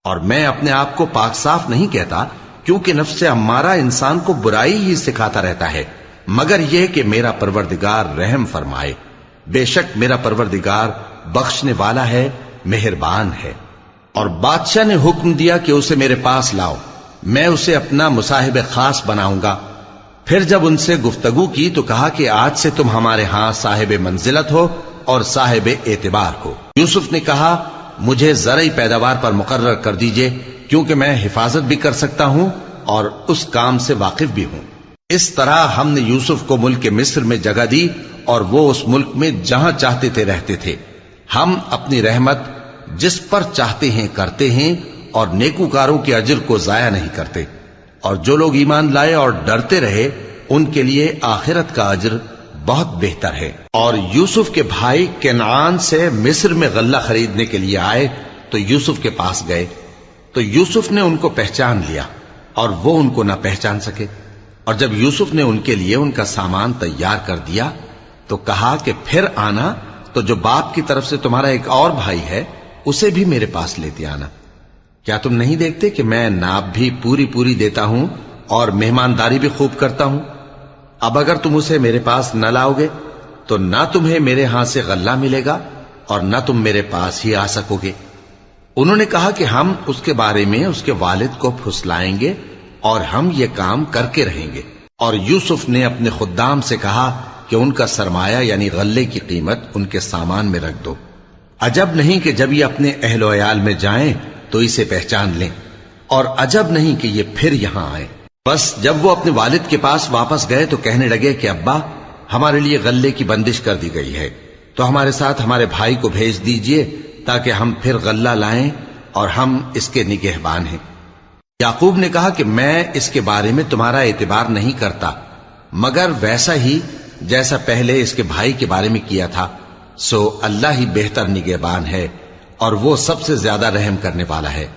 اور میں اپنے آپ کو پاک صاف نہیں کہتا، کیونکہ نفس امارہ انسان کو برائی ہی سکھاتا رہتا ہے، مگر یہ کہ میرا پروردگار رحم فرمائے۔ بے شک میرا پروردگار بخشنے والا ہے، مہربان ہے۔ اور بادشاہ نے حکم دیا کہ اسے میرے پاس لاؤ، میں اسے اپنا مصاحب خاص بناؤں گا۔ پھر جب ان سے گفتگو کی تو کہا کہ آج سے تم ہمارے ہاں صاحب منزلت ہو اور صاحب اعتبار ہو۔ یوسف نے کہا مجھے زرعی پیداوار پر مقرر کر دیجئے، کیونکہ میں حفاظت بھی کر سکتا ہوں اور اس کام سے واقف بھی ہوں۔ اس طرح ہم نے یوسف کو ملک مصر میں جگہ دی اور وہ اس ملک میں جہاں چاہتے تھے رہتے تھے۔ ہم اپنی رحمت جس پر چاہتے ہیں کرتے ہیں اور نیکوکاروں کے اجر کو ضائع نہیں کرتے، اور جو لوگ ایمان لائے اور ڈرتے رہے ان کے لیے آخرت کا اجر بہت بہتر ہے۔ اور یوسف کے بھائی کنعان سے مصر میں غلہ خریدنے کے لیے آئے تو یوسف کے پاس گئے، تو یوسف نے ان کو پہچان لیا اور وہ ان کو نہ پہچان سکے۔ اور جب یوسف نے ان کے لیے ان کا سامان تیار کر دیا تو کہا کہ پھر آنا تو جو باپ کی طرف سے تمہارا ایک اور بھائی ہے اسے بھی میرے پاس لیتے آنا۔ کیا تم نہیں دیکھتے کہ میں ناب بھی پوری پوری دیتا ہوں اور مہمانداری بھی خوب کرتا ہوں؟ اب اگر تم اسے میرے پاس نہ لاؤ گے تو نہ تمہیں میرے ہاں سے غلہ ملے گا اور نہ تم میرے پاس ہی آ سکو گے۔ انہوں نے کہا کہ ہم اس کے بارے میں اس کے والد کو پھسلائیں گے اور ہم یہ کام کر کے رہیں گے۔ اور یوسف نے اپنے خدام سے کہا کہ ان کا سرمایہ یعنی غلے کی قیمت ان کے سامان میں رکھ دو۔ عجب نہیں کہ جب یہ اپنے اہل و عیال میں جائیں تو اسے پہچان لیں، اور عجب نہیں کہ یہ پھر یہاں آئے۔ بس جب وہ اپنے والد کے پاس واپس گئے تو کہنے لگے کہ ابا ہمارے لیے غلے کی بندش کر دی گئی ہے، تو ہمارے ساتھ ہمارے بھائی کو بھیج دیجئے تاکہ ہم پھر غلہ لائیں اور ہم اس کے نگہبان ہیں۔ یعقوب نے کہا کہ میں اس کے بارے میں تمہارا اعتبار نہیں کرتا، مگر ویسا ہی جیسا پہلے اس کے بھائی کے بارے میں کیا تھا، سو اللہ ہی بہتر نگہبان ہے اور وہ سب سے زیادہ رحم کرنے والا ہے۔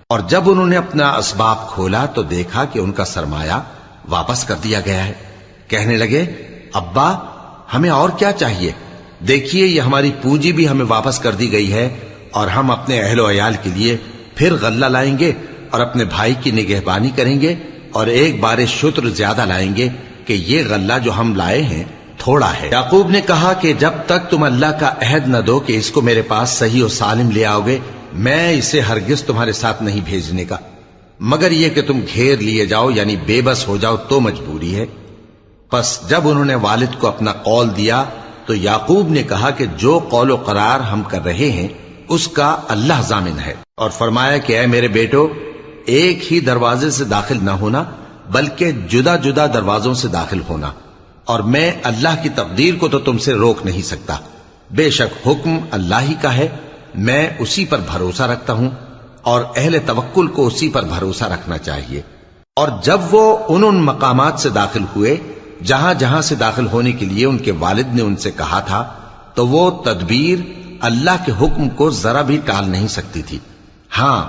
اور جب انہوں نے اپنا اسباب کھولا تو دیکھا کہ ان کا سرمایہ واپس کر دیا گیا ہے۔ کہنے لگے ابا ہمیں اور کیا چاہیے؟ دیکھیے یہ ہماری پونجی بھی ہمیں واپس کر دی گئی ہے، اور ہم اپنے اہل و عیال کے لیے پھر غلہ لائیں گے اور اپنے بھائی کی نگہبانی کریں گے، اور ایک بار شتر زیادہ لائیں گے کہ یہ غلہ جو ہم لائے ہیں تھوڑا ہے۔ یعقوب نے کہا کہ جب تک تم اللہ کا عہد نہ دو کہ اس کو میرے پاس صحیح و سالم لے آؤ گے، میں اسے ہرگز تمہارے ساتھ نہیں بھیجنے کا، مگر یہ کہ تم گھیر لیے جاؤ یعنی بے بس ہو جاؤ تو مجبوری ہے۔ پس جب انہوں نے والد کو اپنا قول دیا تو یعقوب نے کہا کہ جو قول و قرار ہم کر رہے ہیں اس کا اللہ ضامن ہے، اور فرمایا کہ اے میرے بیٹو ایک ہی دروازے سے داخل نہ ہونا بلکہ جدا جدا دروازوں سے داخل ہونا، اور میں اللہ کی تقدیر کو تو تم سے روک نہیں سکتا۔ بے شک حکم اللہ ہی کا ہے، میں اسی پر بھروسہ رکھتا ہوں، اور اہل توکل کو اسی پر بھروسہ رکھنا چاہیے۔ اور جب وہ ان مقامات سے داخل ہوئے جہاں جہاں سے داخل ہونے کے لیے ان کے والد نے ان سے کہا تھا، تو وہ تدبیر اللہ کے حکم کو ذرا بھی ٹال نہیں سکتی تھی۔ ہاں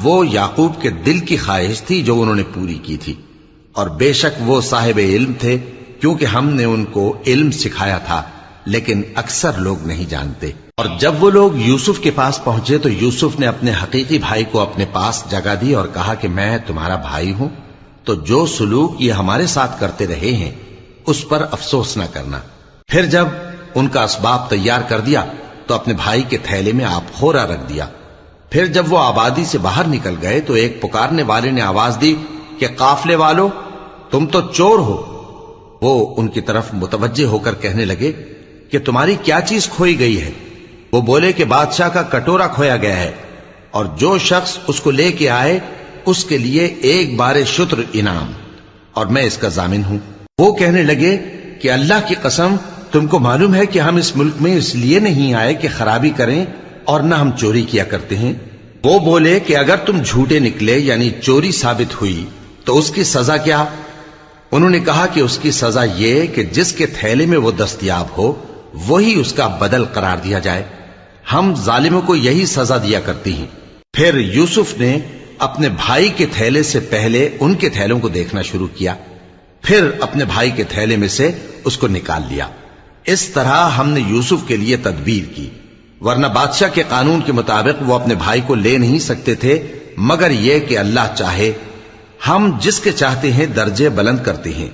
وہ یعقوب کے دل کی خواہش تھی جو انہوں نے پوری کی تھی، اور بے شک وہ صاحب علم تھے، کیونکہ ہم نے ان کو علم سکھایا تھا، لیکن اکثر لوگ نہیں جانتے۔ اور جب وہ لوگ یوسف کے پاس پہنچے تو یوسف نے اپنے حقیقی بھائی کو اپنے پاس جگہ دی اور کہا کہ میں تمہارا بھائی ہوں، تو جو سلوک یہ ہمارے ساتھ کرتے رہے ہیں اس پر افسوس نہ کرنا۔ پھر جب ان کا اسباب تیار کر دیا تو اپنے بھائی کے تھیلے میں آپ خورا رکھ دیا۔ پھر جب وہ آبادی سے باہر نکل گئے تو ایک پکارنے والے نے آواز دی کہ قافلے والو تم تو چور ہو۔ وہ ان کی طرف متوجہ ہو کر کہنے لگے کہ تمہاری کیا چیز کھوئی گئی ہے؟ وہ بولے کہ بادشاہ کا کٹورا کھویا گیا ہے، اور جو شخص اس کو لے کے آئے اس کے لیے ایک بار شتر انعام، اور میں اس کا ضامن ہوں۔ وہ کہنے لگے کہ اللہ کی قسم تم کو معلوم ہے کہ ہم اس ملک میں اس لیے نہیں آئے کہ خرابی کریں اور نہ ہم چوری کیا کرتے ہیں۔ وہ بولے کہ اگر تم جھوٹے نکلے یعنی چوری ثابت ہوئی تو اس کی سزا کیا؟ انہوں نے کہا کہ اس کی سزا یہ کہ جس کے تھیلے میں وہ دستیاب ہو وہی اس کا بدل قرار دیا جائے، ہم ظالموں کو یہی سزا دیا کرتی ہیں۔ پھر یوسف نے اپنے بھائی کے تھیلے سے پہلے ان کے تھیلوں کو دیکھنا شروع کیا، پھر اپنے بھائی کے تھیلے میں سے اس کو نکال لیا۔ اس طرح ہم نے یوسف کے لیے تدبیر کی، ورنہ بادشاہ کے قانون کے مطابق وہ اپنے بھائی کو لے نہیں سکتے تھے مگر یہ کہ اللہ چاہے ہم جس کے چاہتے ہیں درجے بلند کرتے ہیں،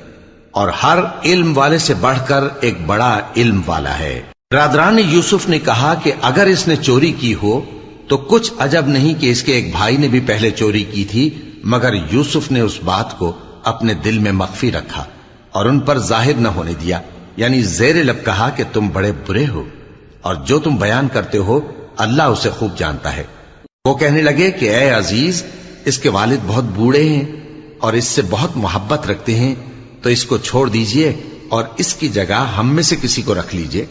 اور ہر علم والے سے بڑھ کر ایک بڑا علم والا ہے۔ برادران یوسف نے کہا کہ اگر اس نے چوری کی ہو تو کچھ عجب نہیں کہ اس کے ایک بھائی نے بھی پہلے چوری کی تھی، مگر یوسف نے اس بات کو اپنے دل میں مخفی رکھا اور ان پر ظاہر نہ ہونے دیا، یعنی زیر لب کہا کہ تم بڑے برے ہو اور جو تم بیان کرتے ہو اللہ اسے خوب جانتا ہے۔ وہ کہنے لگے کہ اے عزیز، اس کے والد بہت بوڑھے ہیں اور اس سے بہت محبت رکھتے ہیں، تو اس کو چھوڑ دیجئے اور اس کی جگہ ہم میں سے کسی کو رکھ لیجئے،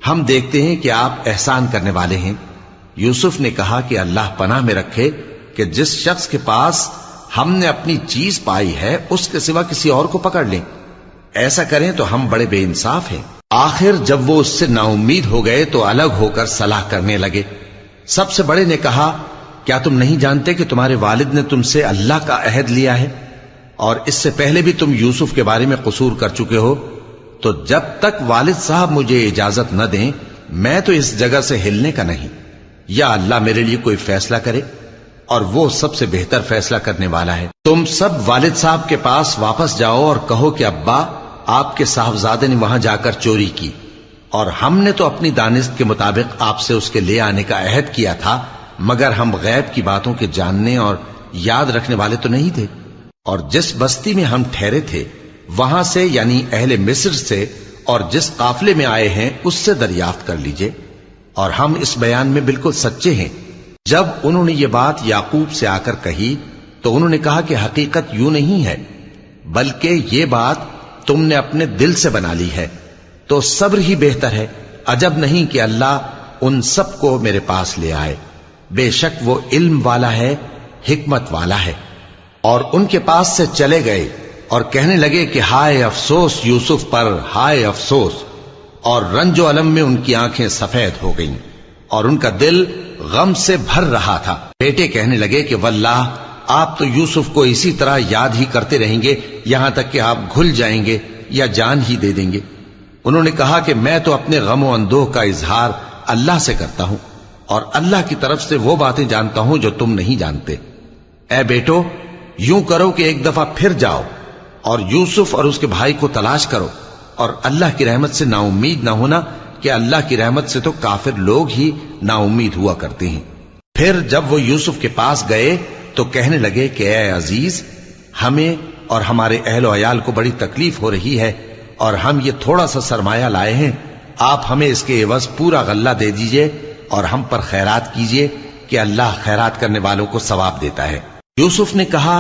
ہم دیکھتے ہیں کہ آپ احسان کرنے والے ہیں۔ یوسف نے کہا کہ اللہ پناہ میں رکھے کہ جس شخص کے پاس ہم نے اپنی چیز پائی ہے اس کے سوا کسی اور کو پکڑ لیں، ایسا کریں تو ہم بڑے بے انصاف ہیں۔ آخر جب وہ اس سے نا امید ہو گئے تو الگ ہو کر صلاح کرنے لگے۔ سب سے بڑے نے کہا، کیا تم نہیں جانتے کہ تمہارے والد نے تم سے اللہ کا عہد لیا ہے اور اس سے پہلے بھی تم یوسف کے بارے میں قصور کر چکے ہو؟ تو جب تک والد صاحب مجھے اجازت نہ دیں میں تو اس جگہ سے ہلنے کا نہیں، یا اللہ میرے لیے کوئی فیصلہ کرے، اور وہ سب سے بہتر فیصلہ کرنے والا ہے۔ تم سب والد صاحب کے پاس واپس جاؤ اور کہو کہ ابا، آپ کے صاحبزادے نے وہاں جا کر چوری کی، اور ہم نے تو اپنی دانست کے مطابق آپ سے اس کے لے آنے کا عہد کیا تھا، مگر ہم غیب کی باتوں کے جاننے اور یاد رکھنے والے تو نہیں تھے، اور جس بستی میں ہم ٹھہرے تھے وہاں سے، یعنی اہل مصر سے، اور جس قافلے میں آئے ہیں اس سے دریافت کر لیجئے، اور ہم اس بیان میں بالکل سچے ہیں۔ جب انہوں نے یہ بات یعقوب سے آ کر کہی تو انہوں نے کہا کہ حقیقت یوں نہیں ہے، بلکہ یہ بات تم نے اپنے دل سے بنا لی ہے، تو صبر ہی بہتر ہے۔ عجب نہیں کہ اللہ ان سب کو میرے پاس لے آئے، بے شک وہ علم والا ہے، حکمت والا ہے۔ اور ان کے پاس سے چلے گئے اور کہنے لگے کہ ہائے افسوس یوسف پر، ہائے افسوس، اور رنج و الم میں ان کی آنکھیں سفید ہو گئیں اور ان کا دل غم سے بھر رہا تھا۔ بیٹے کہنے لگے کہ واللہ آپ تو یوسف کو اسی طرح یاد ہی کرتے رہیں گے یہاں تک کہ آپ گھل جائیں گے یا جان ہی دے دیں گے۔ انہوں نے کہا کہ میں تو اپنے غم و اندوہ کا اظہار اللہ سے کرتا ہوں، اور اللہ کی طرف سے وہ باتیں جانتا ہوں جو تم نہیں جانتے۔ اے بیٹو، یوں کرو کہ ایک دفعہ پھر جاؤ اور یوسف اور اس کے بھائی کو تلاش کرو، اور اللہ کی رحمت سے نا امید نہ ہونا کہ اللہ کی رحمت سے تو کافر لوگ ہی نا امید ہوا کرتے ہیں۔ پھر جب وہ یوسف کے پاس گئے تو کہنے لگے کہ اے عزیز، ہمیں اور ہمارے اہل و عیال کو بڑی تکلیف ہو رہی ہے، اور ہم یہ تھوڑا سا سرمایہ لائے ہیں، آپ ہمیں اس کے عوض پورا غلہ دے دیجئے اور ہم پر خیرات کیجئے کہ اللہ خیرات کرنے والوں کو ثواب دیتا ہے۔ یوسف نے کہا،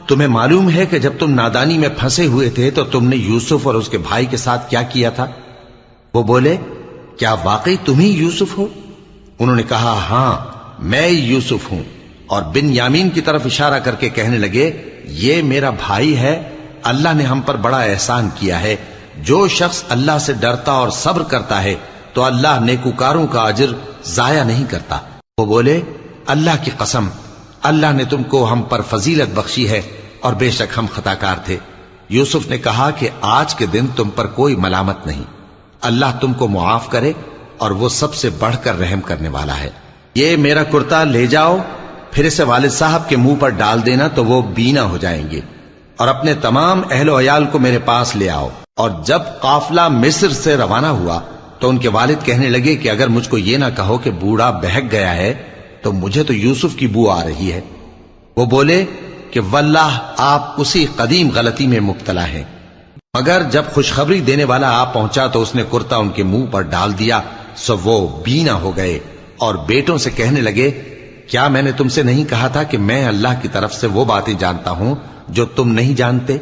تمہیں معلوم ہے کہ جب تم نادانی میں پھنسے ہوئے تھے تو تم نے یوسف اور اس کے بھائی کے ساتھ کیا کیا تھا؟ وہ بولے، کیا واقعی تم ہی یوسف ہو؟ انہوں نے کہا، ہاں میں یوسف ہوں، اور بن یامین کی طرف اشارہ کر کے کہنے لگے، یہ میرا بھائی ہے، اللہ نے ہم پر بڑا احسان کیا ہے۔ جو شخص اللہ سے ڈرتا اور صبر کرتا ہے تو اللہ نیکوکاروں کا اجر ضائع نہیں کرتا۔ وہ بولے، اللہ کی قسم، اللہ نے تم کو ہم پر فضیلت بخشی ہے اور بے شک ہم خطاکار تھے۔ یوسف نے کہا کہ آج کے دن تم پر کوئی ملامت نہیں، اللہ تم کو معاف کرے، اور وہ سب سے بڑھ کر رحم کرنے والا ہے۔ یہ میرا کرتا لے جاؤ، پھر اسے والد صاحب کے منہ پر ڈال دینا تو وہ بینا ہو جائیں گے، اور اپنے تمام اہل و عیال کو میرے پاس لے آؤ۔ اور جب قافلہ مصر سے روانہ ہوا تو ان کے والد کہنے لگے کہ اگر مجھ کو یہ نہ کہو کہ بوڑھا بہک گیا ہے تو مجھے تو یوسف کی بو آ رہی ہے۔ وہ بولے کہ واللہ آپ اسی قدیم غلطی میں مبتلا ہیں۔ مگر جب خوشخبری دینے والا آپ پہنچا تو اس نے کرتا ان کے منہ پر ڈال دیا، سو وہ بینا ہو گئے، اور بیٹوں سے کہنے لگے، کیا میں نے تم سے نہیں کہا تھا کہ میں اللہ کی طرف سے وہ باتیں جانتا ہوں جو تم نہیں جانتے؟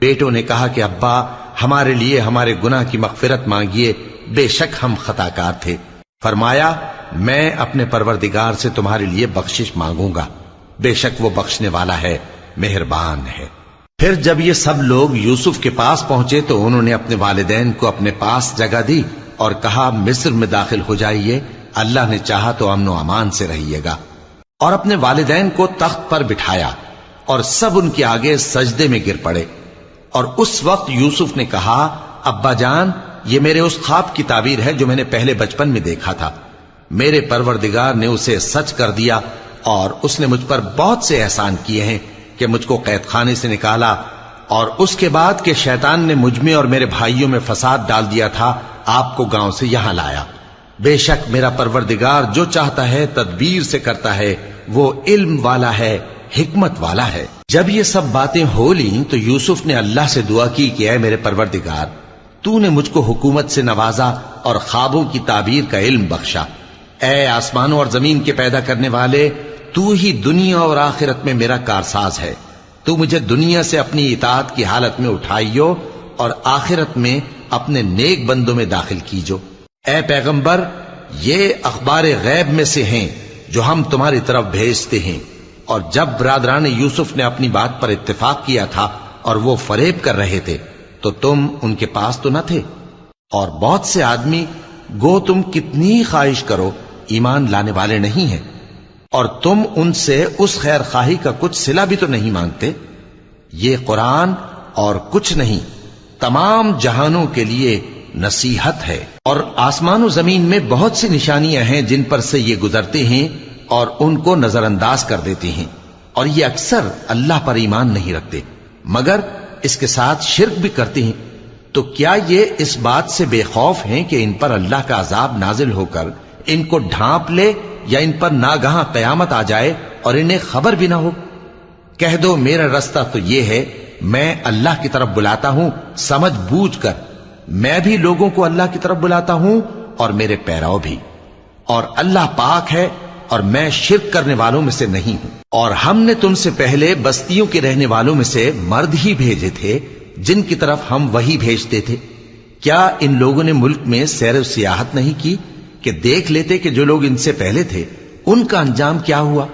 بیٹوں نے کہا کہ ابا، ہمارے لیے ہمارے گناہ کی مغفرت مانگیے، بے شک ہم خطاکار تھے۔ فرمایا، میں اپنے پروردگار سے تمہارے لیے بخشش مانگوں گا، بے شک وہ بخشنے والا ہے، مہربان ہے۔ پھر جب یہ سب لوگ یوسف کے پاس پہنچے تو انہوں نے اپنے والدین کو اپنے پاس جگہ دی اور کہا، مصر میں داخل ہو جائیے، اللہ نے چاہا تو امن و امان سے رہیے گا۔ اور اپنے والدین کو تخت پر بٹھایا اور سب ان کے آگے سجدے میں گر پڑے۔ اور اس وقت یوسف نے کہا، ابا جان، یہ میرے اس خواب کی تعبیر ہے جو میں نے پہلے بچپن میں دیکھا تھا، میرے پروردگار نے اسے سچ کر دیا اور اس نے مجھ پر بہت سے احسان کیے ہیں کہ مجھ کو قید خانے سے نکالا، اور اس کے بعد کہ شیطان نے مجھ میں اور میرے بھائیوں میں فساد ڈال دیا تھا، آپ کو گاؤں سے یہاں لایا۔ بے شک میرا پروردگار جو چاہتا ہے تدبیر سے کرتا ہے، وہ علم والا ہے، حکمت والا ہے۔ جب یہ سب باتیں ہو لیں تو یوسف نے اللہ سے دعا کی کہ اے میرے پروردگار، تو نے مجھ کو حکومت سے نوازا اور خوابوں کی تعبیر کا علم بخشا۔ اے آسمانوں اور زمین کے پیدا کرنے والے، تو ہی دنیا اور آخرت میں میرا کارساز ہے۔ تو مجھے دنیا سے اپنی اطاعت کی حالت میں اٹھائیو اور آخرت میں اپنے نیک بندوں میں داخل کیجو۔ اے پیغمبر، یہ اخبار غیب میں سے ہیں جو ہم تمہاری طرف بھیجتے ہیں۔ اور جب برادران یوسف نے اپنی بات پر اتفاق کیا تھا اور وہ فریب کر رہے تھے تو تم ان کے پاس تو نہ تھے، اور بہت سے آدمی گو تم کتنی خواہش کرو ایمان لانے والے نہیں ہیں، اور تم ان سے اس خیر خواہی کا کچھ صلہ بھی تو نہیں مانگتے۔ یہ قرآن اور کچھ نہیں تمام جہانوں کے لیے نصیحت ہے، اور آسمان و زمین میں بہت سی نشانیاں ہیں جن پر سے یہ گزرتے ہیں اور ان کو نظر انداز کر دیتے ہیں، اور یہ اکثر اللہ پر ایمان نہیں رکھتے مگر اس کے ساتھ شرک بھی کرتے ہیں۔ تو کیا یہ اس بات سے بے خوف ہیں کہ ان پر اللہ کا عذاب نازل ہو کر ان کو ڈھانپ لے، یا ان پر ناگہاں قیامت آ جائے اور انہیں خبر بھی نہ ہو؟ کہہ دو میرا رستہ تو یہ ہے، میں اللہ کی طرف بلاتا ہوں سمجھ بوجھ کر، میں بھی لوگوں کو اللہ کی طرف بلاتا ہوں اور میرے پیراؤ بھی، اور اللہ پاک ہے اور میں شرک کرنے والوں میں سے نہیں ہوں۔ اور ہم نے تم سے پہلے بستیوں کے رہنے والوں میں سے مرد ہی بھیجے تھے جن کی طرف ہم وہی بھیجتے تھے۔ کیا ان لوگوں نے ملک میں سیر و سیاحت نہیں کی کہ دیکھ لیتے کہ جو لوگ ان سے پہلے تھے ان کا انجام کیا ہوا؟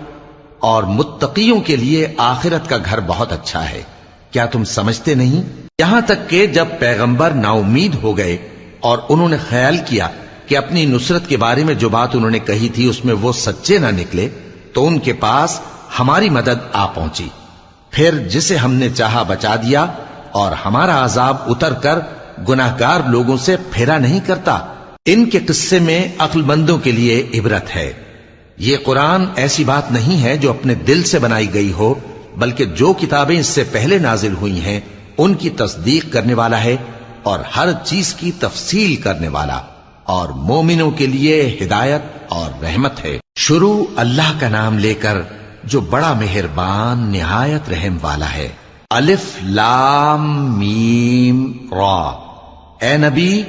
اور متقیوں کے لیے آخرت کا گھر بہت اچھا ہے، کیا تم سمجھتے نہیں؟ یہاں تک کہ جب پیغمبر نا امید ہو گئے اور انہوں نے خیال کیا کہ اپنی نصرت کے بارے میں جو بات انہوں نے کہی تھی اس میں وہ سچے نہ نکلے، تو ان کے پاس ہماری مدد آ پہنچی، پھر جسے ہم نے چاہا بچا دیا، اور ہمارا عذاب اتر کر گناہگار لوگوں سے پھیرا نہیں کرتا۔ ان کے قصے میں عقل مندوں کے لیے عبرت ہے۔ یہ قرآن ایسی بات نہیں ہے جو اپنے دل سے بنائی گئی ہو، بلکہ جو کتابیں اس سے پہلے نازل ہوئی ہیں ان کی تصدیق کرنے والا ہے اور ہر چیز کی تفصیل کرنے والا، اور مومنوں کے لیے ہدایت اور رحمت ہے۔ شروع اللہ کا نام لے کر جو بڑا مہربان نہایت رحم والا ہے۔ الف لام میم را۔ اے نبی،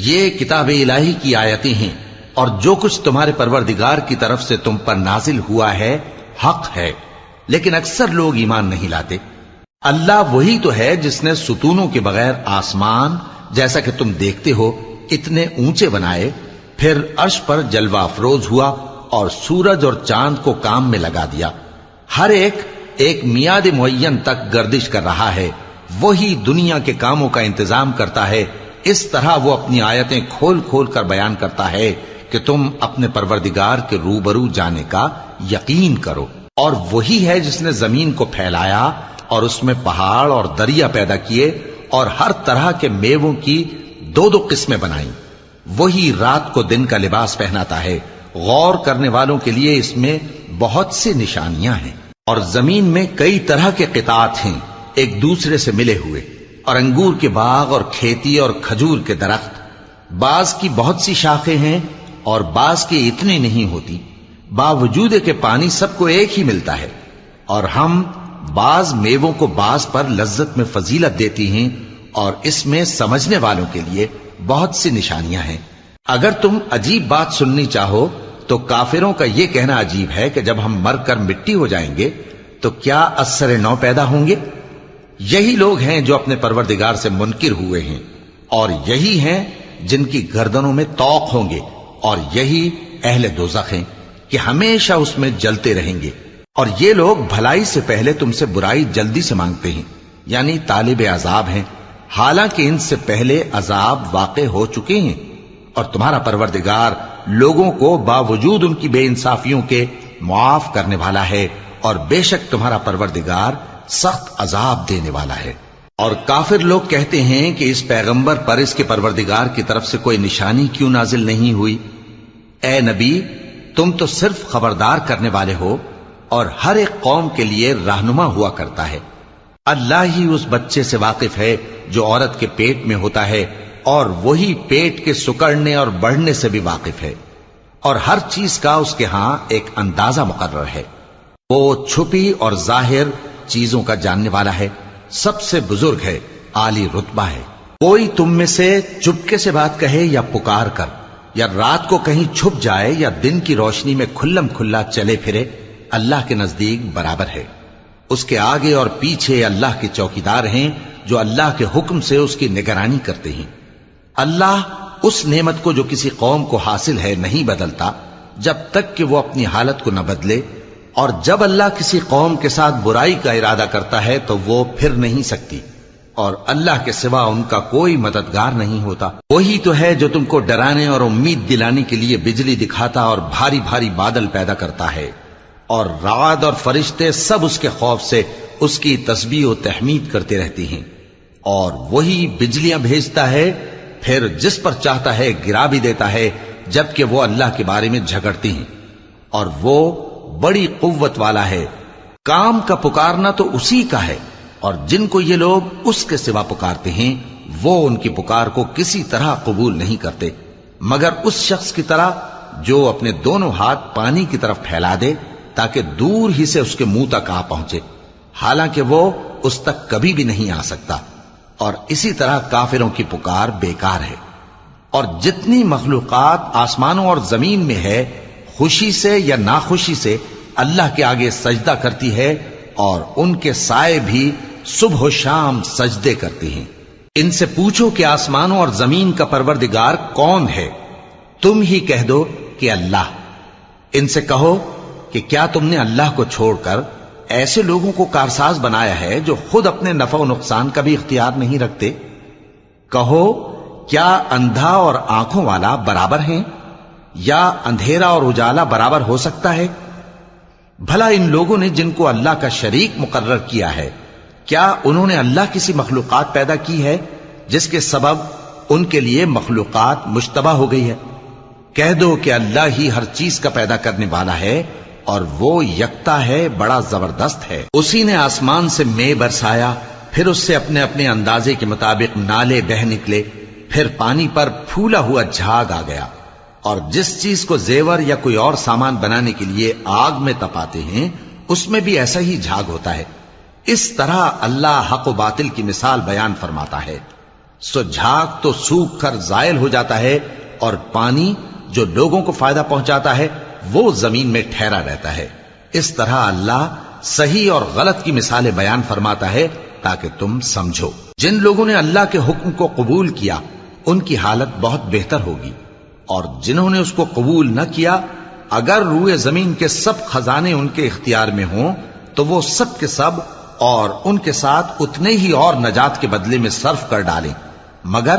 یہ کتاب الہی کی آیتیں ہیں، اور جو کچھ تمہارے پروردگار کی طرف سے تم پر نازل ہوا ہے حق ہے، لیکن اکثر لوگ ایمان نہیں لاتے۔ اللہ وہی تو ہے جس نے ستونوں کے بغیر آسمان جیسا کہ تم دیکھتے ہو اتنے اونچے بنائے، پھر عرش پر جلوہ افروز ہوا اور سورج اور چاند کو کام میں لگا دیا، ہر ایک میعاد معین تک گردش کر رہا ہے۔ وہی دنیا کے کاموں کا انتظام کرتا ہے، اس طرح وہ اپنی آیتیں کھول کھول کر بیان کرتا ہے کہ تم اپنے پروردگار کے روبرو جانے کا یقین کرو۔ اور وہی ہے جس نے زمین کو پھیلایا اور اس میں پہاڑ اور دریا پیدا کیے اور ہر طرح کے میووں کی دو دو قسمیں بنائیں۔ وہی رات کو دن کا لباس پہناتا ہے، غور کرنے والوں کے لیے اس میں بہت سی نشانیاں ہیں۔ اور زمین میں کئی طرح کے قطعات ہیں ایک دوسرے سے ملے ہوئے، اور انگور کے باغ اور کھیتی اور کھجور کے درخت، بعض کی بہت سی شاخیں ہیں اور بعض کی اتنی نہیں ہوتی، باوجود کہ پانی سب کو ایک ہی ملتا ہے۔ اور ہم بعض میووں کو بعض پر لذت میں فضیلت دیتی ہیں، اور اس میں سمجھنے والوں کے لیے بہت سی نشانیاں ہیں۔ اگر تم عجیب بات سننی چاہو تو کافروں کا یہ کہنا عجیب ہے کہ جب ہم مر کر مٹی ہو جائیں گے تو کیا اثر نو پیدا ہوں گے؟ یہی لوگ ہیں جو اپنے پروردگار سے منکر ہوئے ہیں، اور یہی ہیں جن کی گردنوں میں طوق ہوں گے، اور یہی اہل دوزخ ہیں کہ ہمیشہ اس میں جلتے رہیں گے۔ اور یہ لوگ بھلائی سے پہلے تم سے برائی جلدی سے مانگتے ہیں، یعنی طالب عذاب ہیں، حالانکہ ان سے پہلے عذاب واقع ہو چکے ہیں۔ اور تمہارا پروردگار لوگوں کو باوجود ان کی بے انصافیوں کے معاف کرنے والا ہے، اور بے شک تمہارا پروردگار سخت عذاب دینے والا ہے۔ اور کافر لوگ کہتے ہیں کہ اس پیغمبر پر اس کے پروردگار کی طرف سے کوئی نشانی کیوں نازل نہیں ہوئی؟ اے نبی، تم تو صرف خبردار کرنے والے ہو، اور ہر ایک قوم کے لیے رہنما ہوا کرتا ہے۔ اللہ ہی اس بچے سے واقف ہے جو عورت کے پیٹ میں ہوتا ہے، اور وہی پیٹ کے سکڑنے اور بڑھنے سے بھی واقف ہے، اور ہر چیز کا اس کے ہاں ایک اندازہ مقرر ہے۔ وہ چھپی اور ظاہر چیزوں کا جاننے والا ہے، سب سے بزرگ ہے، عالی رتبہ ہے۔ کوئی تم میں سے چپکے سے بات کہے یا پکار کر، یا رات کو کہیں چھپ جائے یا دن کی روشنی میں کھلم کھلا چلے پھرے، اللہ کے نزدیک برابر ہے۔ اس کے آگے اور پیچھے اللہ کے چوکیدار ہیں جو اللہ کے حکم سے اس کی نگرانی کرتے ہیں۔ اللہ اس نعمت کو جو کسی قوم کو حاصل ہے نہیں بدلتا جب تک کہ وہ اپنی حالت کو نہ بدلے، اور جب اللہ کسی قوم کے ساتھ برائی کا ارادہ کرتا ہے تو وہ پھر نہیں سکتی، اور اللہ کے سوا ان کا کوئی مددگار نہیں ہوتا۔ وہی تو ہے جو تم کو ڈرانے اور امید دلانے کے لیے بجلی دکھاتا اور بھاری بھاری بادل پیدا کرتا ہے، اور رعد اور فرشتے سب اس کے خوف سے اس کی تسبیح و تحمید کرتے رہتے ہیں۔ اور وہی بجلیاں بھیجتا ہے، پھر جس پر چاہتا ہے گرا بھی دیتا ہے، جبکہ وہ اللہ کے بارے میں جھگڑتے ہیں، اور وہ بڑی قوت والا ہے۔ کام کا پکارنا تو اسی کا ہے، اور جن کو یہ لوگ اس کے سوا پکارتے ہیں وہ ان کی پکار کو کسی طرح قبول نہیں کرتے، مگر اس شخص کی طرح جو اپنے دونوں ہاتھ پانی کی طرف پھیلا دے تاکہ دور ہی سے اس کے منہ تک آ پہنچے، حالانکہ وہ اس تک کبھی بھی نہیں آ سکتا۔ اور اسی طرح کافروں کی پکار بیکار ہے۔ اور جتنی مخلوقات آسمانوں اور زمین میں ہے، خوشی سے یا ناخوشی سے اللہ کے آگے سجدہ کرتی ہے، اور ان کے سائے بھی صبح و شام سجدے کرتے ہیں۔ ان سے پوچھو کہ آسمانوں اور زمین کا پروردگار کون ہے؟ تم ہی کہہ دو کہ اللہ۔ ان سے کہو کہ کیا تم نے اللہ کو چھوڑ کر ایسے لوگوں کو کارساز بنایا ہے جو خود اپنے نفع و نقصان کا بھی اختیار نہیں رکھتے؟ کہو کیا اندھا اور آنکھوں والا برابر ہیں، یا اندھیرا اور اجالا برابر ہو سکتا ہے؟ بھلا ان لوگوں نے جن کو اللہ کا شریک مقرر کیا ہے، کیا انہوں نے اللہ کسی مخلوقات پیدا کی ہے جس کے سبب ان کے لیے مخلوقات مشتبہ ہو گئی ہے؟ کہہ دو کہ اللہ ہی ہر چیز کا پیدا کرنے والا ہے، اور وہ یکتا ہے، بڑا زبردست ہے۔ اسی نے آسمان سے مے برسایا، پھر اس سے اپنے اپنے اندازے کے مطابق نالے بہ نکلے، پھر پانی پر پھولا ہوا جھاگ آ گیا۔ اور جس چیز کو زیور یا کوئی اور سامان بنانے کے لیے آگ میں تپاتے ہیں اس میں بھی ایسا ہی جھاگ ہوتا ہے۔ اس طرح اللہ حق و باطل کی مثال بیان فرماتا ہے۔ سو جھاگ تو سوکھ کر زائل ہو جاتا ہے، اور پانی جو لوگوں کو فائدہ پہنچاتا ہے وہ زمین میں ٹھہرا رہتا ہے۔ اس طرح اللہ صحیح اور غلط کی مثالیں بیان فرماتا ہے تاکہ تم سمجھو۔ جن لوگوں نے اللہ کے حکم کو قبول کیا ان کی حالت بہت بہتر ہوگی، اور جنہوں نے اس کو قبول نہ کیا، اگر روئے زمین کے سب خزانے ان کے اختیار میں ہوں تو وہ سب کے سب اور ان کے ساتھ اتنے ہی اور نجات کے بدلے میں صرف کر ڈالیں، مگر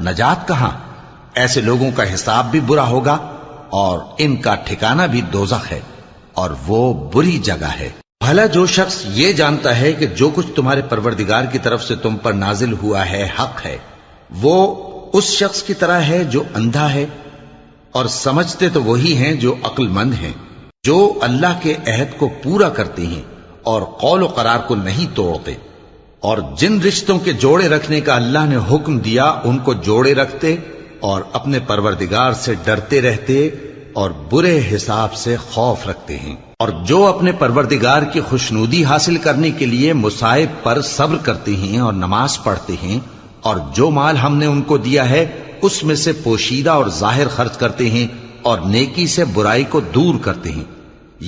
نجات کہاں؟ ایسے لوگوں کا حساب بھی برا ہوگا، اور ان کا ٹھکانہ بھی دوزخ ہے، اور وہ بری جگہ ہے۔ بھلا جو شخص یہ جانتا ہے کہ جو کچھ تمہارے پروردگار کی طرف سے تم پر نازل ہوا ہے حق ہے، وہ اس شخص کی طرح ہے جو اندھا ہے؟ اور سمجھتے تو وہی ہیں جو عقل مند ہیں، جو اللہ کے عہد کو پورا کرتے ہیں اور قول و قرار کو نہیں توڑتے، اور جن رشتوں کے جوڑے رکھنے کا اللہ نے حکم دیا ان کو جوڑے رکھتے، اور اپنے پروردگار سے ڈرتے رہتے اور برے حساب سے خوف رکھتے ہیں۔ اور جو اپنے پروردگار کی خوشنودی حاصل کرنے کے لیے مصائب پر صبر کرتے ہیں اور نماز پڑھتے ہیں، اور جو مال ہم نے ان کو دیا ہے اس میں سے پوشیدہ اور ظاہر خرچ کرتے ہیں، اور نیکی سے برائی کو دور کرتے ہیں،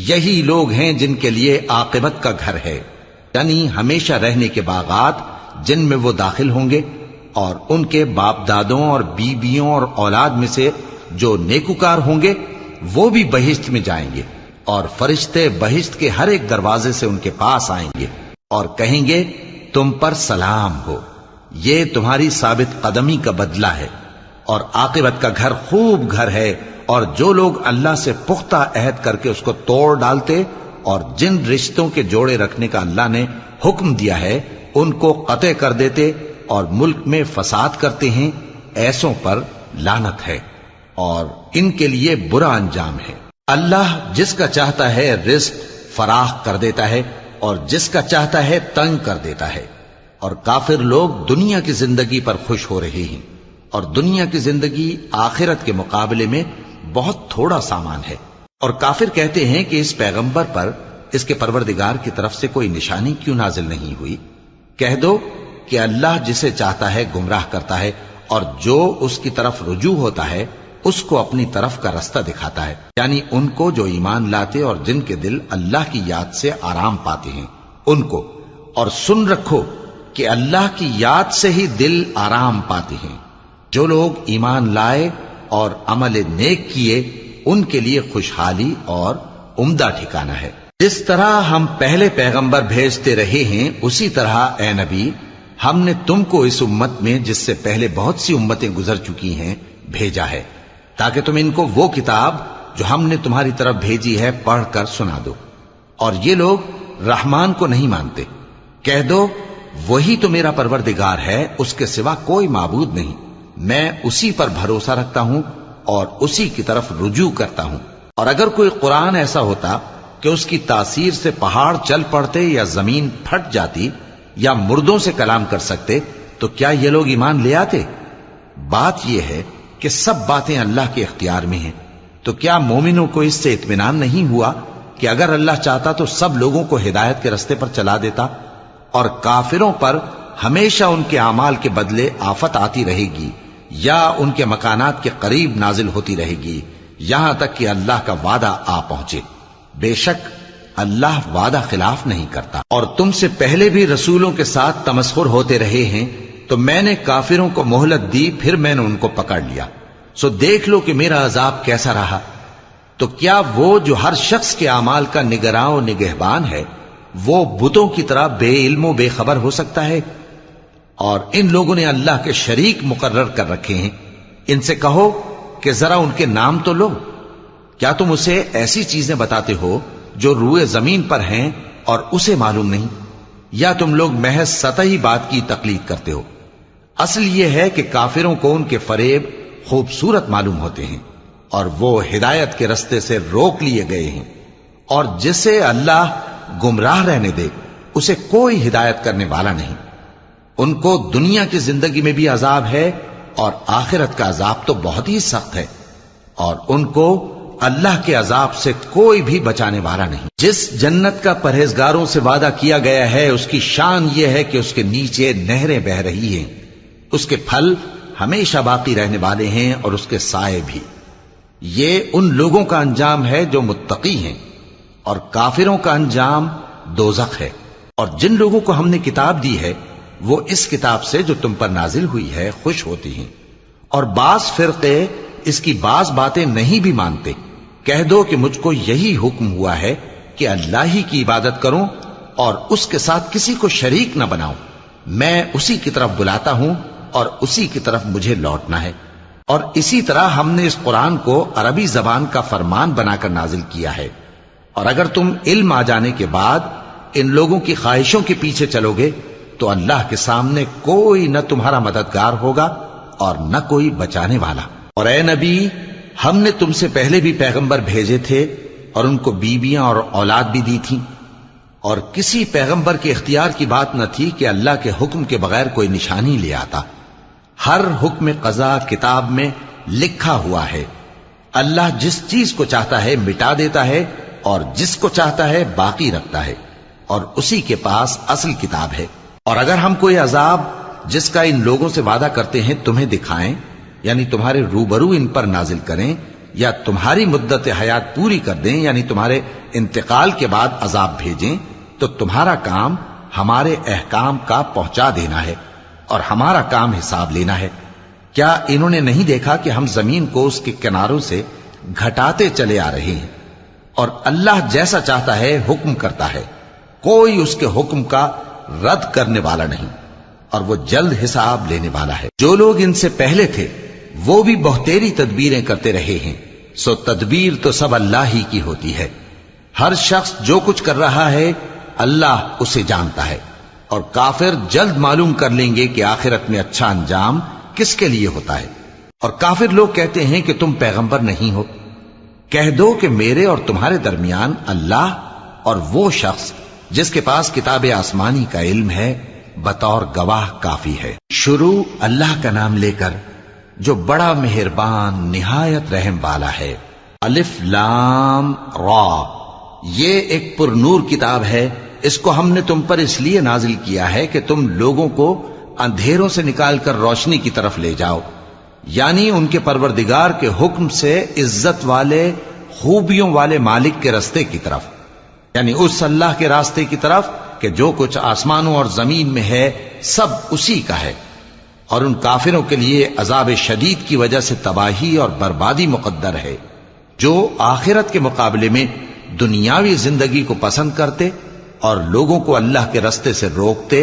یہی لوگ ہیں جن کے لیے عاقبت کا گھر ہے، یعنی ہمیشہ رہنے کے باغات جن میں وہ داخل ہوں گے، اور ان کے باپ دادوں اور بیویوں اور اولاد میں سے جو نیکوکار ہوں گے وہ بھی بہشت میں جائیں گے، اور فرشتے بہشت کے ہر ایک دروازے سے ان کے پاس آئیں گے اور کہیں گے تم پر سلام ہو، یہ تمہاری ثابت قدمی کا بدلہ ہے، اور عاقبت کا گھر خوب گھر ہے۔ اور جو لوگ اللہ سے پختہ عہد کر کے اس کو توڑ ڈالتے اور جن رشتوں کے جوڑے رکھنے کا اللہ نے حکم دیا ہے ان کو قطع کر دیتے اور ملک میں فساد کرتے ہیں، ایسوں پر لعنت ہے اور ان کے لیے برا انجام ہے۔ اللہ جس کا چاہتا ہے رزق فراخ کر دیتا ہے اور جس کا چاہتا ہے تنگ کر دیتا ہے۔ اور کافر لوگ دنیا کی زندگی پر خوش ہو رہے ہیں، اور دنیا کی زندگی آخرت کے مقابلے میں بہت تھوڑا سامان ہے۔ اور کافر کہتے ہیں کہ اس پیغمبر پر اس کے پروردگار کی طرف سے کوئی نشانی کیوں نازل نہیں ہوئی؟ کہہ دو کہ اللہ جسے چاہتا ہے گمراہ کرتا ہے، اور جو اس کی طرف رجوع ہوتا ہے اس کو اپنی طرف کا رستہ دکھاتا ہے، یعنی ان کو جو ایمان لاتے اور جن کے دل اللہ کی یاد سے آرام پاتے ہیں ان کو۔ اور سن رکھو کہ اللہ کی یاد سے ہی دل آرام پاتے ہیں۔ جو لوگ ایمان لائے اور عمل نیک کیے ان کے لیے خوشحالی اور عمدہ ٹھکانہ ہے۔ جس طرح ہم پہلے پیغمبر بھیجتے رہے ہیں اسی طرح اے نبی ہم نے تم کو اس امت میں جس سے پہلے بہت سی امتیں گزر چکی ہیں بھیجا ہے، تاکہ تم ان کو وہ کتاب جو ہم نے تمہاری طرف بھیجی ہے پڑھ کر سنا دو۔ اور یہ لوگ رحمان کو نہیں مانتے۔ کہہ دو وہی تو میرا پروردگار ہے، اس کے سوا کوئی معبود نہیں، میں اسی پر بھروسہ رکھتا ہوں اور اسی کی طرف رجوع کرتا ہوں۔ اور اگر کوئی قرآن ایسا ہوتا کہ اس کی تاثیر سے پہاڑ چل پڑتے یا زمین پھٹ جاتی یا مردوں سے کلام کر سکتے تو کیا یہ لوگ ایمان لے آتے؟ بات یہ ہے کہ سب باتیں اللہ کے اختیار میں ہیں، تو کیا مومنوں کو اس سے اطمینان نہیں ہوا کہ اگر اللہ چاہتا تو سب لوگوں کو ہدایت کے رستے پر چلا دیتا؟ اور کافروں پر ہمیشہ ان کے اعمال کے بدلے آفت آتی رہے گی یا ان کے مکانات کے قریب نازل ہوتی رہے گی یہاں تک کہ اللہ کا وعدہ آ پہنچے۔ بے شک اللہ وعدہ خلاف نہیں کرتا۔ اور تم سے پہلے بھی رسولوں کے ساتھ تمسخر ہوتے رہے ہیں، تو میں نے کافروں کو مہلت دی، پھر میں نے ان کو پکڑ لیا، سو دیکھ لو کہ میرا عذاب کیسا رہا۔ تو کیا وہ جو ہر شخص کے اعمال کا نگراں و نگہبان ہے وہ بتوں کی طرح بے علم و بے خبر ہو سکتا ہے؟ اور ان لوگوں نے اللہ کے شریک مقرر کر رکھے ہیں۔ ان سے کہو کہ ذرا ان کے نام تو لو۔ کیا تم اسے ایسی چیزیں بتاتے ہو جو روئے زمین پر ہیں اور اسے معلوم نہیں، یا تم لوگ محض سطحی بات کی تقلید کرتے ہو؟ اصل یہ ہے کہ کافروں کو ان کے فریب خوبصورت معلوم ہوتے ہیں اور وہ ہدایت کے رستے سے روک لیے گئے ہیں، اور جسے اللہ گمراہ رہنے دے اسے کوئی ہدایت کرنے والا نہیں۔ ان کو دنیا کی زندگی میں بھی عذاب ہے اور آخرت کا عذاب تو بہت ہی سخت ہے، اور ان کو اللہ کے عذاب سے کوئی بھی بچانے والا نہیں۔ جس جنت کا پرہیزگاروں سے وعدہ کیا گیا ہے اس کی شان یہ ہے کہ اس کے نیچے نہریں بہ رہی ہیں، اس کے پھل ہمیشہ باقی رہنے والے ہیں اور اس کے سائے بھی۔ یہ ان لوگوں کا انجام ہے جو متقی ہیں، اور کافروں کا انجام دوزخ ہے۔ اور جن لوگوں کو ہم نے کتاب دی ہے وہ اس کتاب سے جو تم پر نازل ہوئی ہے خوش ہوتی ہیں، اور بعض فرقے اس کی بعض باتیں نہیں بھی مانتے۔ کہہ دو کہ مجھ کو یہی حکم ہوا ہے کہ اللہ ہی کی عبادت کروں اور اس کے ساتھ کسی کو شریک نہ بناؤں، میں اسی کی طرف بلاتا ہوں اور اسی کی طرف مجھے لوٹنا ہے۔ اور اسی طرح ہم نے اس قرآن کو عربی زبان کا فرمان بنا کر نازل کیا ہے، اور اگر تم علم آ جانے کے بعد ان لوگوں کی خواہشوں کے پیچھے چلو گے تو اللہ کے سامنے کوئی نہ تمہارا مددگار ہوگا اور نہ کوئی بچانے والا۔ اور اے نبی ہم نے تم سے پہلے بھی پیغمبر بھیجے تھے اور ان کو بیویاں اور اولاد بھی دی تھیں، اور کسی پیغمبر کے اختیار کی بات نہ تھی کہ اللہ کے حکم کے بغیر کوئی نشانی لے آتا۔ ہر حکم قضا کتاب میں لکھا ہوا ہے۔ اللہ جس چیز کو چاہتا ہے مٹا دیتا ہے اور جس کو چاہتا ہے باقی رکھتا ہے، اور اسی کے پاس اصل کتاب ہے۔ اور اگر ہم کوئی عذاب جس کا ان لوگوں سے وعدہ کرتے ہیں تمہیں دکھائیں، یعنی تمہارے روبرو ان پر نازل کریں، یا تمہاری مدت حیات پوری کر دیں یعنی تمہارے انتقال کے بعد عذاب بھیجیں، تو تمہارا کام ہمارے احکام کا پہنچا دینا ہے اور ہمارا کام حساب لینا ہے۔ کیا انہوں نے نہیں دیکھا کہ ہم زمین کو اس کے کناروں سے گھٹاتے چلے آ رہے ہیں، اور اللہ جیسا چاہتا ہے حکم کرتا ہے، کوئی اس کے حکم کا رد کرنے والا نہیں، اور وہ جلد حساب لینے والا ہے۔ جو لوگ ان سے پہلے تھے وہ بھی بہتیری تدبیریں کرتے رہے ہیں، سو تدبیر تو سب اللہ ہی کی ہوتی ہے۔ ہر شخص جو کچھ کر رہا ہے اللہ اسے جانتا ہے، اور کافر جلد معلوم کر لیں گے کہ آخرت میں اچھا انجام کس کے لیے ہوتا ہے۔ اور کافر لوگ کہتے ہیں کہ تم پیغمبر نہیں ہو۔ کہہ دو کہ میرے اور تمہارے درمیان اللہ اور وہ شخص جس کے پاس کتاب آسمانی کا علم ہے بطور گواہ کافی ہے۔ شروع اللہ کا نام لے کر جو بڑا مہربان نہایت رحم والا ہے۔ الف لام را، یہ ایک پر نور کتاب ہے، اس کو ہم نے تم پر اس لیے نازل کیا ہے کہ تم لوگوں کو اندھیروں سے نکال کر روشنی کی طرف لے جاؤ، یعنی ان کے پروردگار کے حکم سے عزت والے خوبیوں والے مالک کے راستے کی طرف، یعنی اس اللہ کے راستے کی طرف کہ جو کچھ آسمانوں اور زمین میں ہے سب اسی کا ہے، اور ان کافروں کے لیے عذاب شدید کی وجہ سے تباہی اور بربادی مقدر ہے، جو آخرت کے مقابلے میں دنیاوی زندگی کو پسند کرتے اور لوگوں کو اللہ کے راستے سے روکتے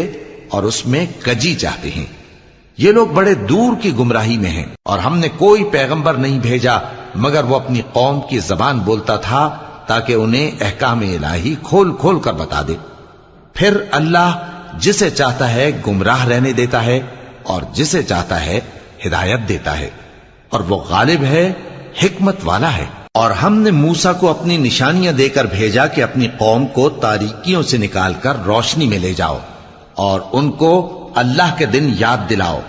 اور اس میں کجی چاہتے ہیں۔ یہ لوگ بڑے دور کی گمراہی میں ہیں، اور ہم نے کوئی پیغمبر نہیں بھیجا مگر وہ اپنی قوم کی زبان بولتا تھا تاکہ انہیں احکام الہی کھول کھول کر بتا دے۔ پھر اللہ جسے چاہتا ہے گمراہ رہنے دیتا ہے اور جسے چاہتا ہے ہدایت دیتا ہے، اور وہ غالب ہے، حکمت والا ہے۔ اور ہم نے موسیٰ کو اپنی نشانیاں دے کر بھیجا کہ اپنی قوم کو تاریکیوں سے نکال کر روشنی میں لے جاؤ اور ان کو اللہ کے دن یاد دلاؤ،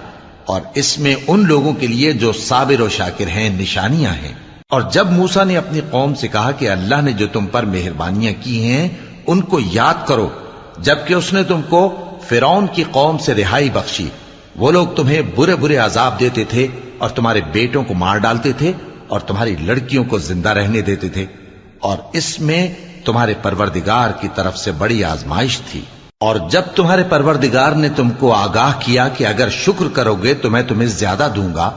اور اس میں ان لوگوں کے لیے جو صابر و شاکر ہیں نشانیاں ہیں۔ اور جب موسیٰ نے اپنی قوم سے کہا کہ اللہ نے جو تم پر مہربانیاں کی ہیں ان کو یاد کرو، جبکہ اس نے تم کو فرعون کی قوم سے رہائی بخشی، وہ لوگ تمہیں برے برے عذاب دیتے تھے اور تمہارے بیٹوں کو مار ڈالتے تھے اور تمہاری لڑکیوں کو زندہ رہنے دیتے تھے، اور اس میں تمہارے پروردگار کی طرف سے بڑی آزمائش تھی۔ اور جب تمہارے پروردگار نے تم کو آگاہ کیا کہ اگر شکر کرو گے تو میں تمہیں زیادہ دوں گا،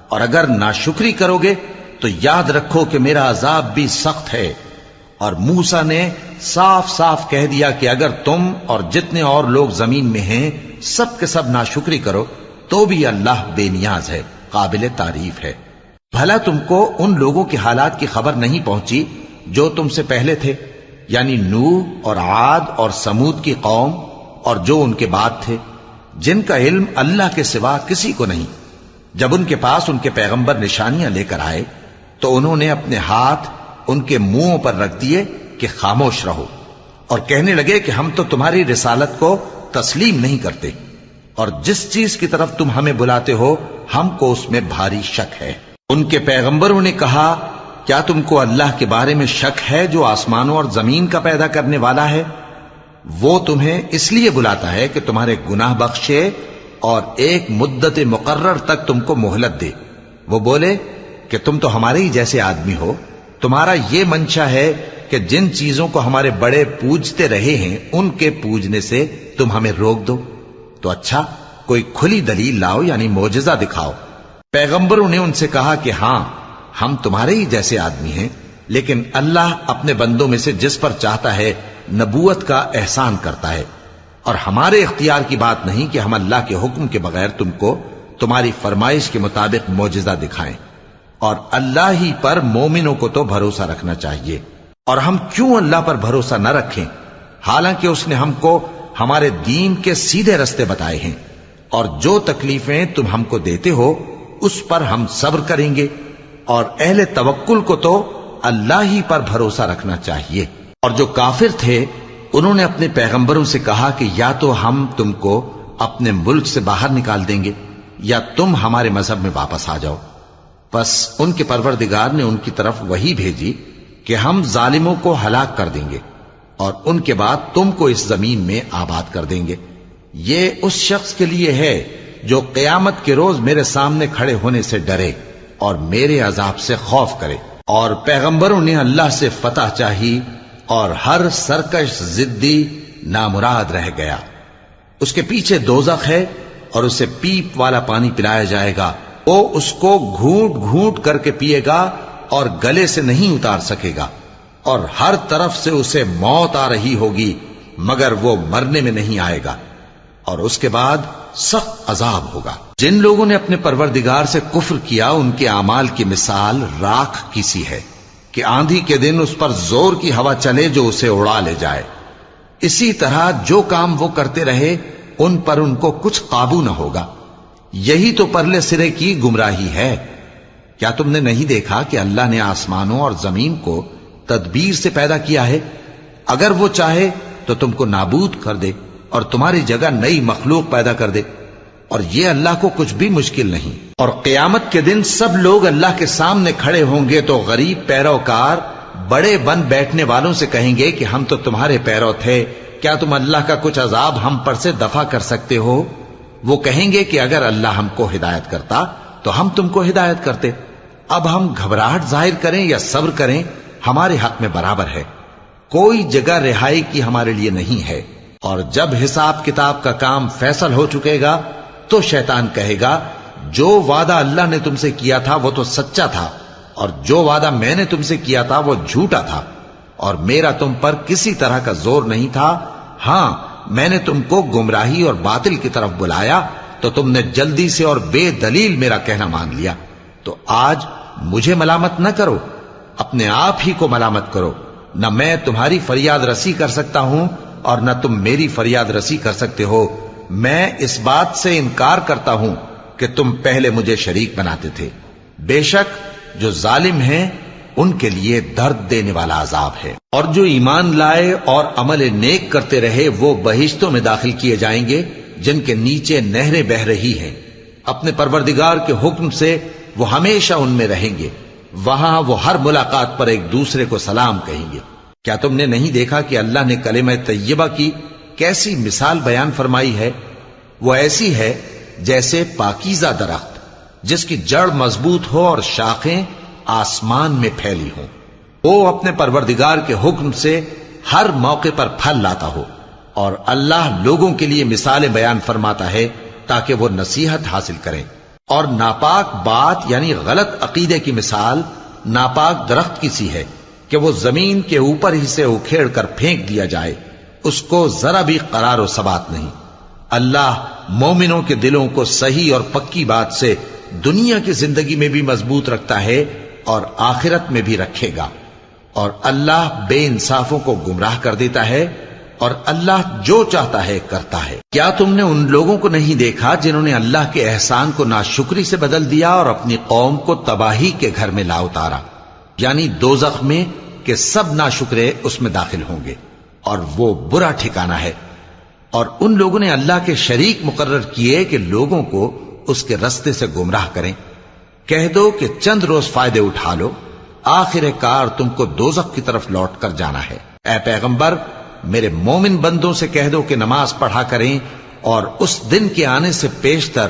اور اگر ناشکری کرو گے تو یاد رکھو کہ میرا عذاب بھی سخت ہے۔ اور موسیٰ نے صاف صاف کہہ دیا کہ اگر تم اور جتنے اور لوگ زمین میں ہیں سب کے سب ناشکری کرو تو بھی اللہ بے نیاز ہے، قابل تعریف ہے۔ بھلا تم کو ان لوگوں کے حالات کی خبر نہیں پہنچی جو تم سے پہلے تھے، یعنی نوح اور عاد اور سمود کی قوم اور جو ان کے بعد تھے، جن کا علم اللہ کے سوا کسی کو نہیں۔ جب ان کے پاس ان کے پیغمبر نشانیاں لے کر آئے تو انہوں نے اپنے ہاتھ ان کے منہوں پر رکھ دیے کہ خاموش رہو، اور کہنے لگے کہ ہم تو تمہاری رسالت کو تسلیم نہیں کرتے، اور جس چیز کی طرف تم ہمیں بلاتے ہو ہم کو اس میں بھاری شک ہے۔ ان کے پیغمبروں نے کہا، کیا تم کو اللہ کے بارے میں شک ہے جو آسمانوں اور زمین کا پیدا کرنے والا ہے؟ وہ تمہیں اس لیے بلاتا ہے کہ تمہارے گناہ بخشے اور ایک مدت مقرر تک تم کو مہلت دے۔ وہ بولے کہ تم تو ہمارے ہی جیسے آدمی ہو، تمہارا یہ منشا ہے کہ جن چیزوں کو ہمارے بڑے پوجتے رہے ہیں ان کے پوجنے سے تم ہمیں روک دو، تو اچھا کوئی کھلی دلیل لاؤ، یعنی معجزہ دکھاؤ۔ پیغمبروں نے ان سے کہا کہ ہاں ہم تمہارے ہی جیسے آدمی ہیں، لیکن اللہ اپنے بندوں میں سے جس پر چاہتا ہے نبوت کا احسان کرتا ہے، اور ہمارے اختیار کی بات نہیں کہ ہم اللہ کے حکم کے بغیر تم کو تمہاری فرمائش کے مطابق معجزہ دکھائیں، اور اللہ ہی پر مومنوں کو تو بھروسہ رکھنا چاہیے۔ اور ہم کیوں اللہ پر بھروسہ نہ رکھیں حالانکہ اس نے ہم کو ہمارے دین کے سیدھے رستے بتائے ہیں، اور جو تکلیفیں تم ہم کو دیتے ہو اس پر ہم صبر کریں گے، اور اہل توکل کو تو اللہ ہی پر بھروسہ رکھنا چاہیے۔ اور جو کافر تھے انہوں نے اپنے پیغمبروں سے کہا کہ یا تو ہم تم کو اپنے ملک سے باہر نکال دیں گے یا تم ہمارے مذہب میں واپس آ جاؤ۔ پس ان کے پروردگار نے ان کی طرف وحی بھیجی کہ ہم ظالموں کو ہلاک کر دیں گے اور ان کے بعد تم کو اس زمین میں آباد کر دیں گے۔ یہ اس شخص کے لیے ہے جو قیامت کے روز میرے سامنے کھڑے ہونے سے ڈرے اور میرے عذاب سے خوف کرے۔ اور پیغمبروں نے اللہ سے فتح چاہی اور ہر سرکش ضدی نامراد رہ گیا۔ اس کے پیچھے دوزخ ہے اور اسے پیپ والا پانی پلایا جائے گا، وہ اس کو گھونٹ گھونٹ کر کے پیے گا اور گلے سے نہیں اتار سکے گا، اور ہر طرف سے اسے موت آ رہی ہوگی مگر وہ مرنے میں نہیں آئے گا، اور اس کے بعد سخت عذاب ہوگا۔ جن لوگوں نے اپنے پروردگار سے کفر کیا ان کے اعمال کی مثال راکھ کی سی ہے کہ آندھی کے دن اس پر زور کی ہوا چلے جو اسے اڑا لے جائے۔ اسی طرح جو کام وہ کرتے رہے ان پر ان کو کچھ قابو نہ ہوگا۔ یہی تو پرلے سرے کی گمراہی ہے۔ کیا تم نے نہیں دیکھا کہ اللہ نے آسمانوں اور زمین کو تدبیر سے پیدا کیا ہے، اگر وہ چاہے تو تم کو نابود کر دے اور تمہاری جگہ نئی مخلوق پیدا کر دے، اور یہ اللہ کو کچھ بھی مشکل نہیں۔ اور قیامت کے دن سب لوگ اللہ کے سامنے کھڑے ہوں گے تو غریب پیروکار بڑے بن بیٹھنے والوں سے کہیں گے کہ ہم تو تمہارے پیرو تھے، کیا تم اللہ کا کچھ عذاب ہم پر سے دفع کر سکتے ہو؟ وہ کہیں گے کہ اگر اللہ ہم کو ہدایت کرتا تو ہم تم کو ہدایت کرتے۔ اب ہم گھبراہٹ ظاہر کریں یا صبر کریں ہمارے حق میں برابر ہے، کوئی جگہ رہائی کی ہمارے لیے نہیں ہے۔ اور جب حساب کتاب کا کام فیصل ہو چکے گا تو شیطان کہے گا جو وعدہ اللہ نے تم سے کیا تھا وہ تو سچا تھا، اور جو وعدہ میں نے تم سے کیا تھا وہ جھوٹا تھا، اور میرا تم پر کسی طرح کا زور نہیں تھا۔ ہاں، میں نے تم کو گمراہی اور باطل کی طرف بلایا تو تم نے جلدی سے اور بے دلیل میرا کہنا مان لیا۔ تو آج مجھے ملامت نہ کرو، اپنے آپ ہی کو ملامت کرو۔ نہ میں تمہاری فریاد رسی کر سکتا ہوں اور نہ تم میری فریاد رسی کر سکتے ہو۔ میں اس بات سے انکار کرتا ہوں کہ تم پہلے مجھے شریک بناتے تھے۔ بے شک جو ظالم ہیں ان کے لیے درد دینے والا عذاب ہے۔ اور جو ایمان لائے اور عمل نیک کرتے رہے وہ بہشتوں میں داخل کیے جائیں گے جن کے نیچے نہریں بہ رہی ہیں۔ اپنے پروردگار کے حکم سے وہ ہمیشہ ان میں رہیں گے، وہاں وہ ہر ملاقات پر ایک دوسرے کو سلام کہیں گے۔ کیا تم نے نہیں دیکھا کہ اللہ نے کلمہ طیبہ کی کیسی مثال بیان فرمائی ہے؟ وہ ایسی ہے جیسے پاکیزہ درخت جس کی جڑ مضبوط ہو اور شاخیں آسمان میں پھیلی ہوں۔ وہ اپنے پروردگار کے حکم سے ہر موقع پر پھل لاتا ہو، اور اللہ لوگوں کے لیے مثالیں بیان فرماتا ہے تاکہ وہ نصیحت حاصل کریں۔ اور ناپاک بات یعنی غلط عقیدے کی مثال ناپاک درخت کی سی ہے کہ وہ زمین کے اوپر ہی سے اکھیڑ کر پھینک دیا جائے، اس کو ذرا بھی قرار و ثبات نہیں۔ اللہ مومنوں کے دلوں کو صحیح اور پکی بات سے دنیا کی زندگی میں بھی مضبوط رکھتا ہے اور آخرت میں بھی رکھے گا، اور اللہ بے انصافوں کو گمراہ کر دیتا ہے، اور اللہ جو چاہتا ہے کرتا ہے۔ کیا تم نے ان لوگوں کو نہیں دیکھا جنہوں نے اللہ کے احسان کو ناشکری سے بدل دیا اور اپنی قوم کو تباہی کے گھر میں لا اتارا، یعنی دوزخ میں، کہ سب ناشکرے اس میں داخل ہوں گے اور وہ برا ٹھکانہ ہے۔ اور ان لوگوں نے اللہ کے شریک مقرر کیے کہ لوگوں کو اس کے رستے سے گمراہ کریں۔ کہہ دو کہ چند روز فائدے اٹھا لو، آخر کار تم کو دوزخ کی طرف لوٹ کر جانا ہے۔ اے پیغمبر، میرے مومن بندوں سے کہہ دو کہ نماز پڑھا کریں، اور اس دن کے آنے سے پیشتر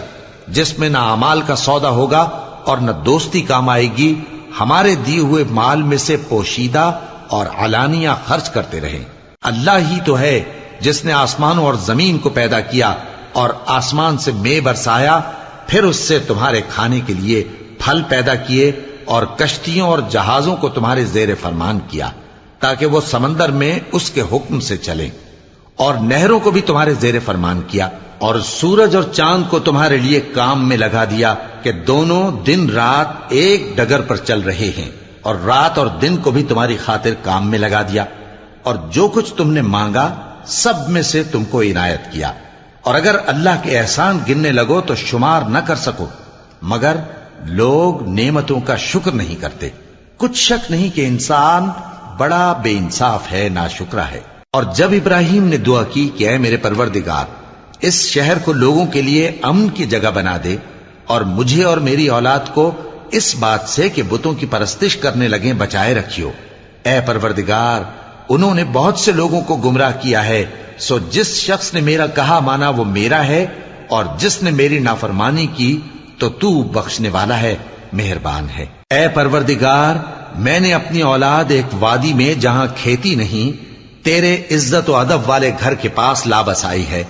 جس میں نہ اعمال کا سودا ہوگا اور نہ دوستی کام آئے گی، ہمارے دیے ہوئے مال میں سے پوشیدہ اور علانیہ خرچ کرتے رہیں۔ اللہ ہی تو ہے جس نے آسمانوں اور زمین کو پیدا کیا اور آسمان سے مے برسایا، پھر اس سے تمہارے کھانے کے لیے پھل پیدا کیے اور کشتیوں اور جہازوں کو تمہارے زیر فرمان کیا تاکہ وہ سمندر میں اس کے حکم سے چلیں، اور نہروں کو بھی تمہارے زیر فرمان کیا، اور سورج اور چاند کو تمہارے لیے کام میں لگا دیا کہ دونوں دن رات ایک ڈگر پر چل رہے ہیں، اور رات اور دن کو بھی تمہاری خاطر کام میں لگا دیا، اور جو کچھ تم نے مانگا سب میں سے تم کو عنایت کیا۔ اور اگر اللہ کے احسان گننے لگو تو شمار نہ کر سکو، مگر لوگ نعمتوں کا شکر نہیں کرتے۔ کچھ شک نہیں کہ انسان بڑا بے انصاف ہے، ناشکرا ہے۔ اور جب ابراہیم نے دعا کی کہ اے میرے پروردگار، اس شہر کو لوگوں کے لیے امن کی جگہ بنا دے، اور مجھے اور میری اولاد کو اس بات سے کہ بتوں کی پرستش کرنے لگیں بچائے رکھیو۔ اے پروردگار، انہوں نے بہت سے لوگوں کو گمراہ کیا ہے، سو جس شخص نے میرا کہا مانا وہ میرا ہے، اور جس نے میری نافرمانی کی تو بخشنے والا ہے، مہربان ہے۔ اے پروردگار، میں نے اپنی اولاد ایک وادی میں جہاں کھیتی نہیں، تیرے عزت و ادب والے گھر کے پاس لا بسائی ہے۔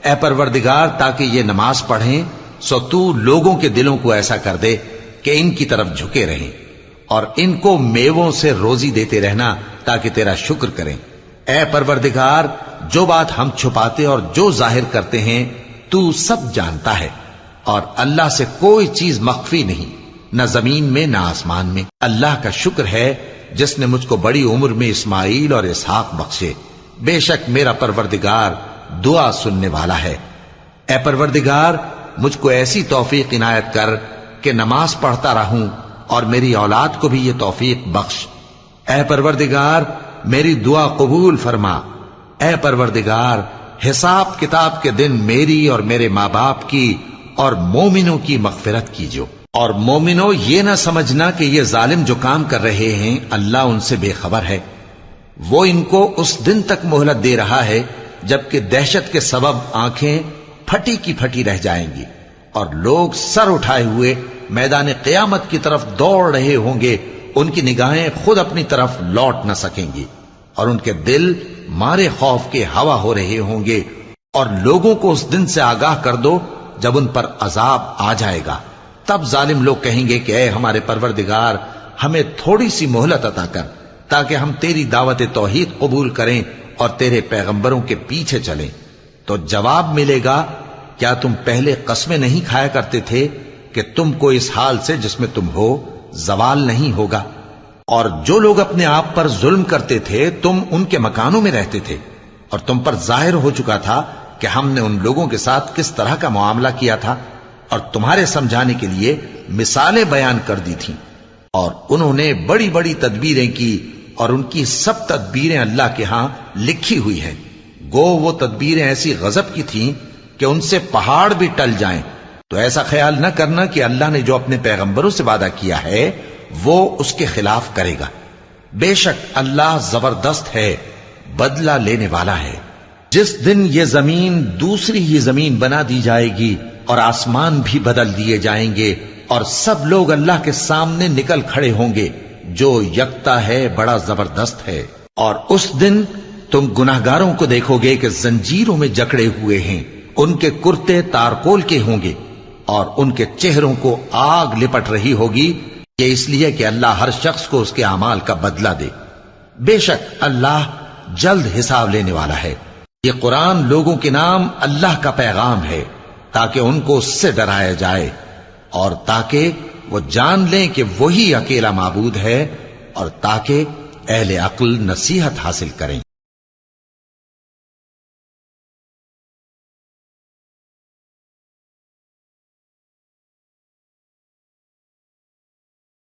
اے پروردگار، تاکہ یہ نماز پڑھیں، سو تو لوگوں کے دلوں کو ایسا کر دے کہ ان کی طرف جھکے رہیں، اور ان کو میووں سے روزی دیتے رہنا تاکہ تیرا شکر کریں۔ اے پروردگار، جو بات ہم چھپاتے اور جو ظاہر کرتے ہیں تو سب جانتا ہے، اور اللہ سے کوئی چیز مخفی نہیں، نہ زمین میں نہ آسمان میں۔ اللہ کا شکر ہے جس نے مجھ کو بڑی عمر میں اسماعیل اور اسحاق بخشے، بے شک میرا پروردگار دعا سننے والا ہے۔ اے پروردگار، مجھ کو ایسی توفیق عنایت کر کہ نماز پڑھتا رہوں، اور میری اولاد کو بھی یہ توفیق بخش۔ اے پروردگار، میری دعا قبول فرما۔ اے پروردگار، حساب کتاب کے دن میری اور میرے ماں باپ کی اور مومنوں کی مغفرت کیجو۔ اور مومنوں، یہ نہ سمجھنا کہ یہ ظالم جو کام کر رہے ہیں اللہ ان سے بے خبر ہے۔ وہ ان کو اس دن تک مہلت دے رہا ہے جبکہ دہشت کے سبب آنکھیں پھٹی کی پھٹی رہ جائیں گی اور لوگ سر اٹھائے ہوئے میدان قیامت کی طرف دوڑ رہے ہوں گے۔ ان کی نگاہیں خود اپنی طرف لوٹ نہ سکیں گی اور ان کے دل مارے خوف کے ہوا ہو رہے ہوں گے۔ اور لوگوں کو اس دن سے آگاہ کر دو جب ان پر عذاب آ جائے گا۔ تب ظالم لوگ کہیں گے کہ اے ہمارے پروردگار، ہمیں تھوڑی سی مہلت عطا کر تاکہ ہم تیری دعوت توحید قبول کریں اور تیرے پیغمبروں کے پیچھے چلیں۔ تو جواب ملے گا، کیا تم پہلے قسمیں نہیں کھایا کرتے تھے کہ تم کو اس حال سے جس میں تم ہو زوال نہیں ہوگا؟ اور جو لوگ اپنے آپ پر ظلم کرتے تھے تم ان کے مکانوں میں رہتے تھے، اور تم پر ظاہر ہو چکا تھا کہ ہم نے ان لوگوں کے ساتھ کس طرح کا معاملہ کیا تھا، اور تمہارے سمجھانے کے لیے مثالیں بیان کر دی تھیں۔ اور انہوں نے بڑی بڑی تدبیریں کی، اور ان کی سب تدبیریں اللہ کے ہاں لکھی ہوئی ہیں۔ گو وہ تدبیریں ایسی غضب کی تھیں کہ ان سے پہاڑ بھی ٹل جائیں۔ تو ایسا خیال نہ کرنا کہ اللہ نے جو اپنے پیغمبروں سے وعدہ کیا ہے وہ اس کے خلاف کرے گا۔ بے شک اللہ زبردست ہے، بدلہ لینے والا ہے۔ جس دن یہ زمین دوسری ہی زمین بنا دی جائے گی اور آسمان بھی بدل دیے جائیں گے اور سب لوگ اللہ کے سامنے نکل کھڑے ہوں گے، جو یکتا ہے بڑا زبردست ہے۔ اور اس دن تم گناہگاروں کو دیکھو گے کہ زنجیروں میں جکڑے ہوئے ہیں، ان کے کرتے تارکول کے ہوں گے اور ان کے چہروں کو آگ لپٹ رہی ہوگی، یہ اس لیے کہ اللہ ہر شخص کو اس کے اعمال کا بدلہ دے۔ بے شک اللہ جلد حساب لینے والا ہے۔ یہ قرآن لوگوں کے نام اللہ کا پیغام ہے تاکہ ان کو اس سے ڈرایا جائے اور تاکہ وہ جان لیں کہ وہی اکیلا معبود ہے، اور تاکہ اہل عقل نصیحت حاصل کریں۔